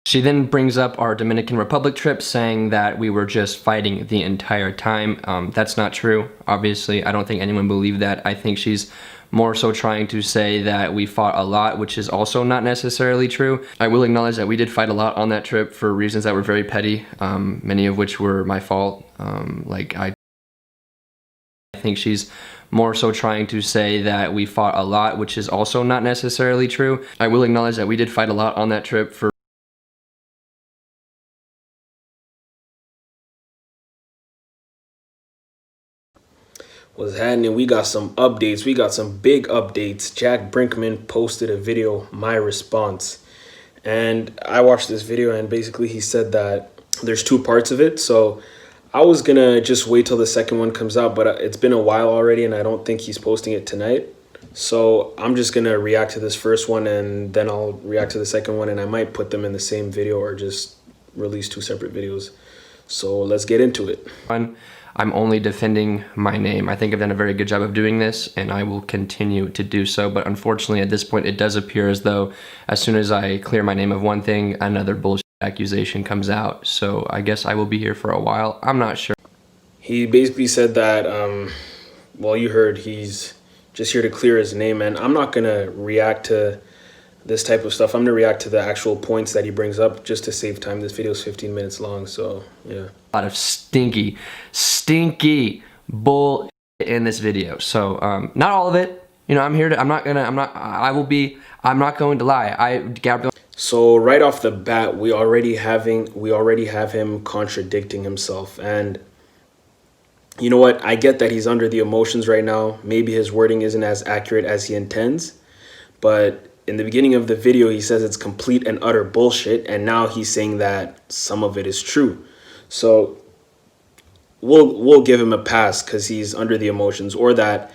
She then brings up our Dominican Republic trip, saying that we were just fighting the entire time. That's not true, obviously. I don't think anyone believed that. I think she's more so trying to say that we fought a lot, which is also not necessarily true. I will acknowledge that we did fight a lot on that trip for reasons that were very petty, many of which were my fault. I think she's more so trying to say that we fought a lot, which is also not necessarily true. I will acknowledge that we did fight a lot on that trip for What's happening? We got some updates. We got some big updates. Jack Brinkman posted a video, my response. And I watched this video and basically he said that there's two parts of it. So I was going to just wait till the second one comes out, but it's been a while already and I don't think he's posting it tonight. So I'm just going to react to this first one and then I'll react to the second one and I might put them in the same video or just release two separate videos. So let's get into it. I'm only defending my name. I think I've done a very good job of doing this and I will continue to do so, but unfortunately at this point it does appear as though as soon as I clear my name of one thing, another bullshit accusation comes out. So I guess I will be here for a while. I'm not sure. He basically said that, well, you heard he's just here to clear his name, and I'm not gonna react to this type of stuff. I'm gonna react to the actual points that he brings up just to save time. This video is 15 minutes long, so yeah. A lot of stinky bull in this video. So not all of it. You know, I'm not going to lie. Gabriel. So right off the bat, we already have him contradicting himself. And you know what? I get that he's under the emotions right now. Maybe his wording isn't as accurate as he intends, but in the beginning of the video, he says it's complete and utter bullshit, and now he's saying that some of it is true. So we'll give him a pass because he's under the emotions, or that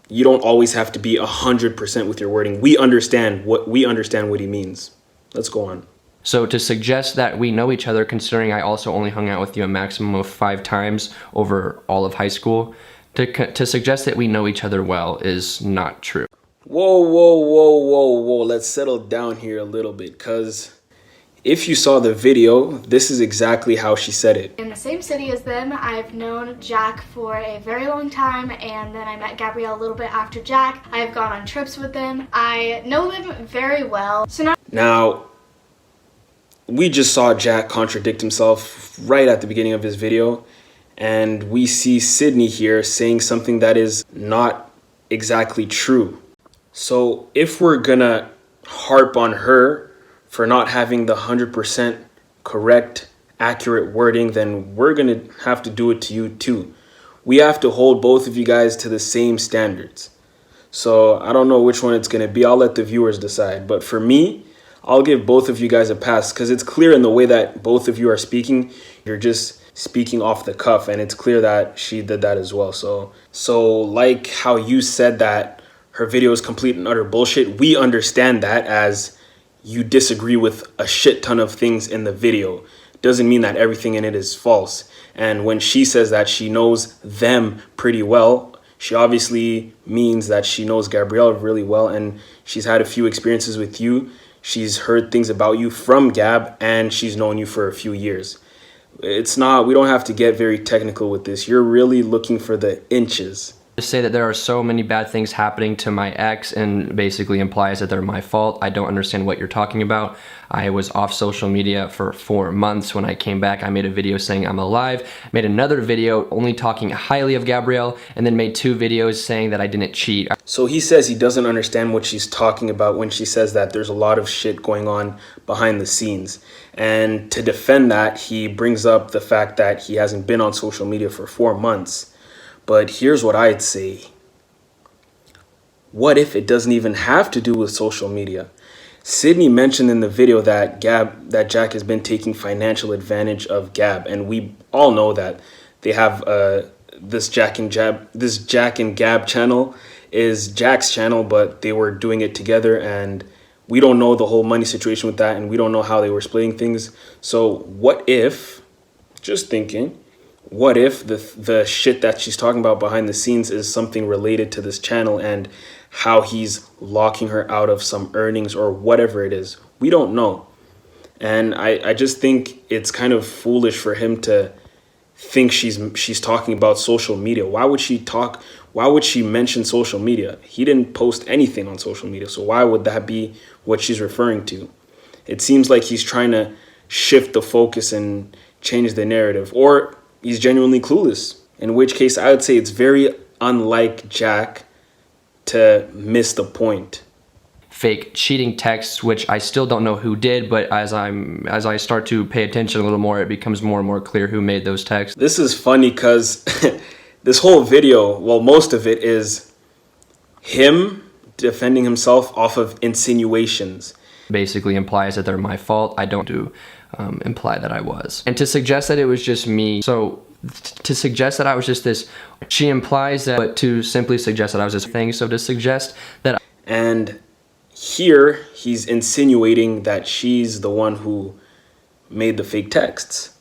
you don't always have to be 100% with your wording. We understand what he means. Let's go on. So to suggest that we know each other, considering I also only hung out with you a maximum of 5 times over all of high school, to suggest that we know each other well is not true. Whoa. Let's settle down here a little bit, because if you saw the video, this is exactly how she said it. In the same city as them, I've known Jack for a very long time, and then I met Gabrielle a little bit after Jack. I've gone on trips with them. I know them very well. So now, we just saw Jack contradict himself right at the beginning of his video, and we see Sydney here saying something that is not exactly true. So if we're gonna harp on her for not having the 100% correct, accurate wording, then we're gonna have to do it to you too. We have to hold both of you guys to the same standards. So I don't know which one it's gonna be. I'll let the viewers decide. But for me, I'll give both of you guys a pass because it's clear in the way that both of you are speaking. You're just speaking off the cuff, and it's clear that she did that as well. So like how you said that her video is complete and utter bullshit, we understand that as you disagree with a shit ton of things in the video. Doesn't mean that everything in it is false. And when she says that she knows them pretty well, she obviously means that she knows Gabrielle really well, and she's had a few experiences with you. She's heard things about you from Gab, and she's known you for a few years. We don't have to get very technical with this. You're really looking for the inches. To say that there are so many bad things happening to my ex and basically implies that they're my fault. I don't understand what you're talking about. I was off social media for 4 months. When I came back, I made a video saying I'm alive, made another video only talking highly of Gabrielle, and then made 2 videos saying that I didn't cheat. So he says he doesn't understand what she's talking about when she says that there's a lot of shit going on behind the scenes. And to defend that, he brings up the fact that he hasn't been on social media for 4 months. But here's what I'd say. What if it doesn't even have to do with social media? Sydney mentioned in the video that Jack has been taking financial advantage of Gab, and we all know that they have this Jack and Gab channel is Jack's channel, but they were doing it together, and we don't know the whole money situation with that, and we don't know how they were splitting things. So what if, just thinking, what if the shit that she's talking about behind the scenes is something related to this channel and how he's locking her out of some earnings or whatever it is? We don't know. And I just think it's kind of foolish for him to think she's talking about social media. Why would she mention social media? He didn't post anything on social media, so why would that be what she's referring to? It seems like he's trying to shift the focus and change the narrative, or he's genuinely clueless, in which case I would say it's very unlike Jack to miss the point. Fake cheating texts, which I still don't know who did, but as I start to pay attention a little more, it becomes more and more clear who made those texts. This is funny because this whole video, well, most of it is him defending himself off of insinuations. Basically implies that they're my fault. I don't imply that I was. And to suggest that it was just me, so to suggest that I was just this, she implies that, but to simply suggest that I was this thing, so to suggest that. And here he's insinuating that she's the one who made the fake texts.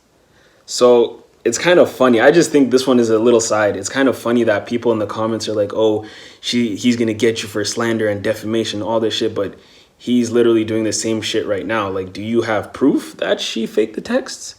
So it's kind of funny. I just think this one is a little side. It's kind of funny that people in the comments are like, oh, he's gonna get you for slander and defamation, all this shit, but he's literally doing the same shit right now. Like, do you have proof that she faked the texts?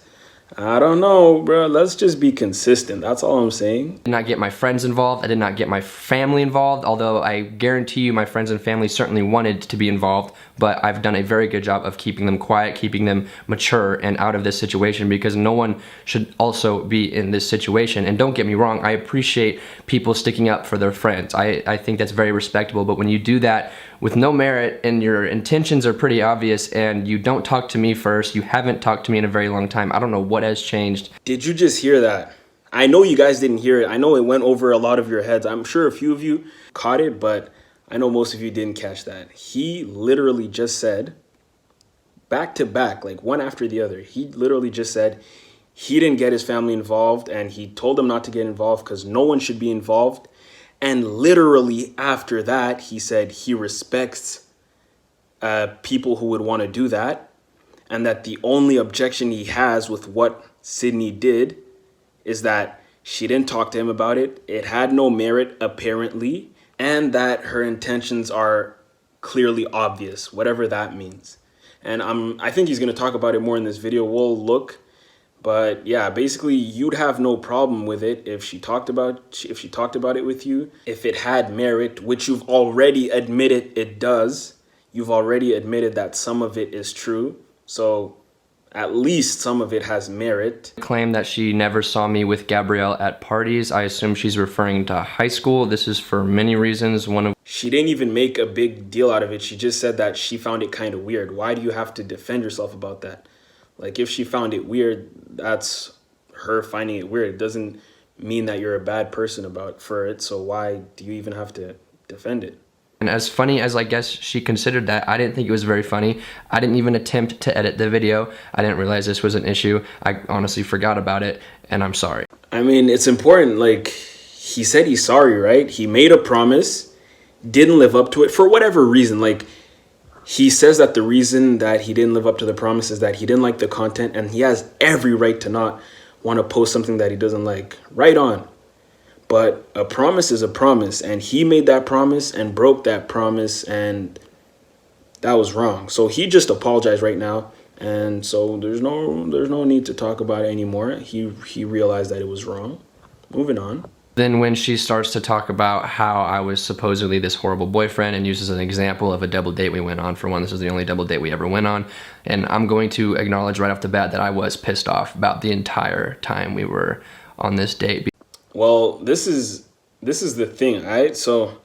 I don't know, bro. Let's just be consistent. That's all I'm saying. I did not get my friends involved. I did not get my family involved, although I guarantee you my friends and family certainly wanted to be involved, but I've done a very good job of keeping them quiet, keeping them mature and out of this situation, because no one should also be in this situation. And don't get me wrong, I appreciate people sticking up for their friends. I think that's very respectable, but when you do that with no merit and your intentions are pretty obvious and you don't talk to me first, you haven't talked to me in a very long time, I don't know what has changed. Did you just hear that? I know you guys didn't hear it. I know it went over a lot of your heads. I'm sure a few of you caught it, but I know most of you didn't catch that. He literally just said, back to back, like one after the other, he literally just said he didn't get his family involved and he told them not to get involved because no one should be involved. And literally after that, he said he respects people who would want to do that, and that the only objection he has with what Sydney did is that she didn't talk to him about it, it had no merit apparently, and that her intentions are clearly obvious, whatever that means. And I think he's going to talk about it more in this video. We'll look. But yeah, basically you'd have no problem with it if she talked about it with you, if it had merit, which you've already admitted it does. You've already admitted that some of it is true. So at least some of it has merit. Claim that she never saw me with Gabrielle at parties. I assume she's referring to high school. This is for many reasons. She didn't even make a big deal out of it. She just said that she found it kind of weird. Why do you have to defend yourself about that? Like, if she found it weird, that's her finding it weird. It doesn't mean that you're a bad person for it. So why do you even have to defend it? And as funny as I guess she considered that, I didn't think it was very funny. I didn't even attempt to edit the video. I didn't realize this was an issue. I honestly forgot about it, and I'm sorry. I mean, it's important. Like, he said he's sorry, right? He made a promise, didn't live up to it for whatever reason. Like, he says that the reason that he didn't live up to the promise is that he didn't like the content, and he has every right to not want to post something that he doesn't like. Right on. But a promise is a promise, and he made that promise and broke that promise, and that was wrong. So he just apologized right now, and so there's no need to talk about it anymore. He realized that it was wrong. Moving on. Then when she starts to talk about how I was supposedly this horrible boyfriend and uses an example of a double date we went on. For one, this is the only double date we ever went on. And I'm going to acknowledge right off the bat that I was pissed off about the entire time we were on this date. Well, this is the thing, right? So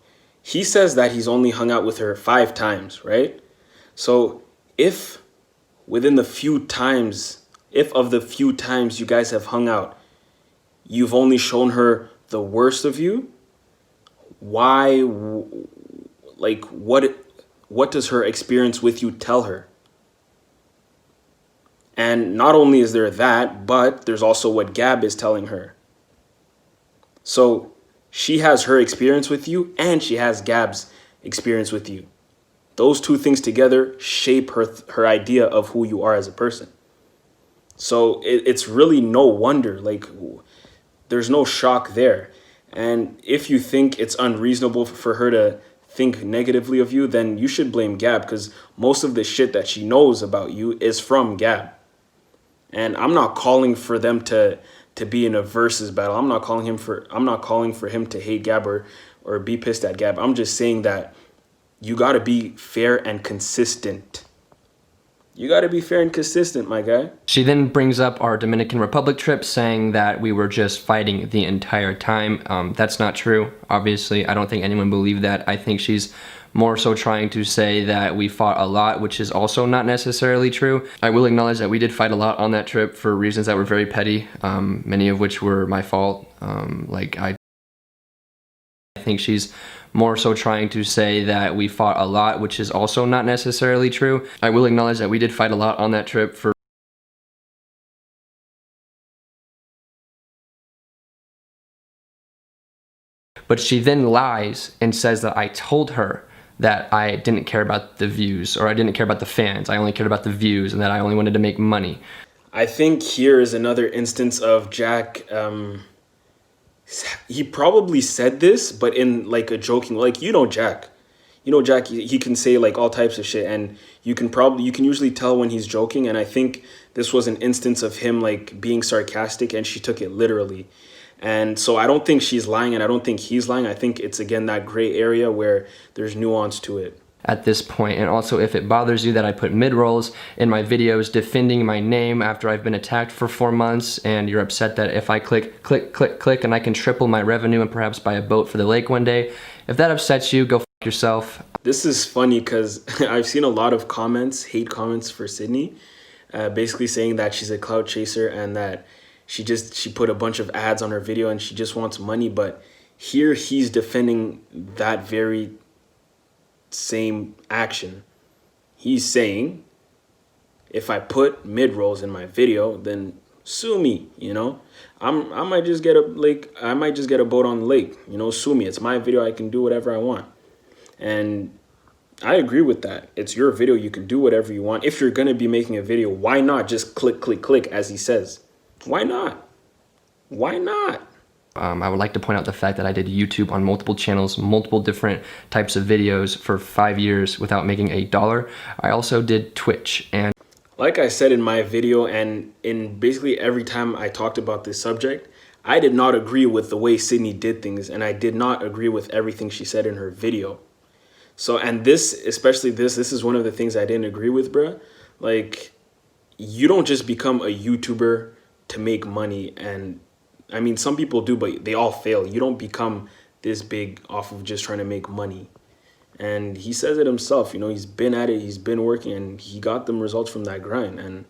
he says that he's only hung out with her 5 times, right? So if of the few times you guys have hung out, you've only shown her the worst of you, why, like, what does her experience with you tell her? And not only is there that, but there's also what Gab is telling her. So she has her experience with you and she has Gab's experience with you. Those two things together shape her idea of who you are as a person. So it's really no wonder, like, there's no shock there. And if you think it's unreasonable for her to think negatively of you, then you should blame Gab, because most of the shit that she knows about you is from Gab. And I'm not calling for them to be in a versus battle. I'm not calling for him to hate Gab or be pissed at Gab. I'm just saying that you got to be fair and consistent. You got to be fair and consistent, my guy. She then brings up our Dominican Republic trip, saying that we were just fighting the entire time. That's not true. Obviously, I don't think anyone believed that. I think she's more so trying to say that we fought a lot, which is also not necessarily true. I will acknowledge that we did fight a lot on that trip for reasons that were very petty, many of which were my fault. I think she's more so trying to say that we fought a lot, which is also not necessarily true. I will acknowledge that we did fight a lot on that trip for but she then lies and says that I told her that I didn't care about the views, or I didn't care about the fans. I only cared about the views, and that I only wanted to make money. I think here is another instance of Jack. He probably said this, but in like a joking, like, Jack. Jack, he can say like all types of shit, and you can usually tell when he's joking. And I think this was an instance of him like being sarcastic, and she took it literally. And so I don't think she's lying, and I don't think he's lying. I think it's, again, that gray area where there's nuance to it at this point. And also, if it bothers you that I put mid-rolls in my videos defending my name after I've been attacked for 4 months, and you're upset that if I click and I can triple my revenue and perhaps buy a boat for the lake one day, if that upsets you, go f yourself. This is funny because I've seen a lot of hate comments for Sydney, basically saying that she's a clout chaser and that she put a bunch of ads on her video and she just wants money. But here he's defending that very same action. He's saying, if I put mid-rolls in my video, then sue me, I might just get a boat on the lake, sue me. It's my video. I can do whatever I want. And I agree with that. It's your video. You can do whatever you want. If you're going to be making a video, why not just click, as he says? Why not? Why not? I would like to point out the fact that I did YouTube on multiple channels, multiple different types of videos for 5 years without making $1. I also did Twitch, and like I said in my video, and in basically every time I talked about this subject, I did not agree with the way Sydney did things, and I did not agree with everything she said in her video. So, and especially this is one of the things I didn't agree with, bruh. Like, you don't just become a YouTuber to make money. And I mean, some people do, but they all fail. You don't become this big off of just trying to make money. And he says it himself, he's been at it, he's been working, and he got them results from that grind. And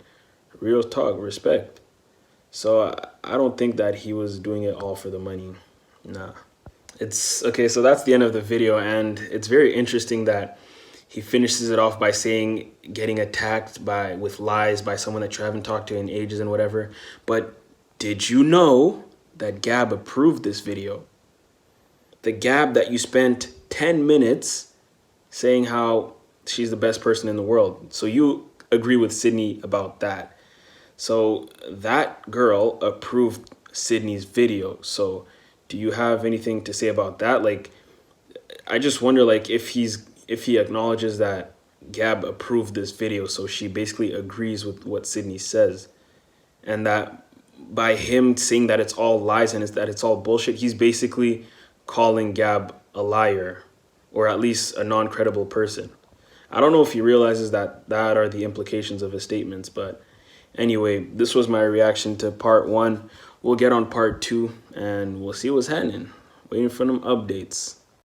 real talk, respect. So I don't think that he was doing it all for the money. Nah. It's okay. So that's the end of the video. And it's very interesting that he finishes it off by saying getting attacked with lies by someone that you haven't talked to in ages and whatever. But did you know that Gab approved this video? The Gab that you spent 10 minutes saying how she's the best person in the world. So you agree with Sydney about that. So that girl approved Sydney's video. So do you have anything to say about that? Like, I just wonder, like, if he acknowledges that Gab approved this video, so she basically agrees with what Sydney says, and that by him saying that it's all lies and that it's all bullshit, he's basically calling Gab a liar, or at least a non-credible person. I don't know if he realizes that are the implications of his statements, but anyway, this was my reaction to part 1. We'll get on part 2, and we'll see what's happening. Waiting for them updates.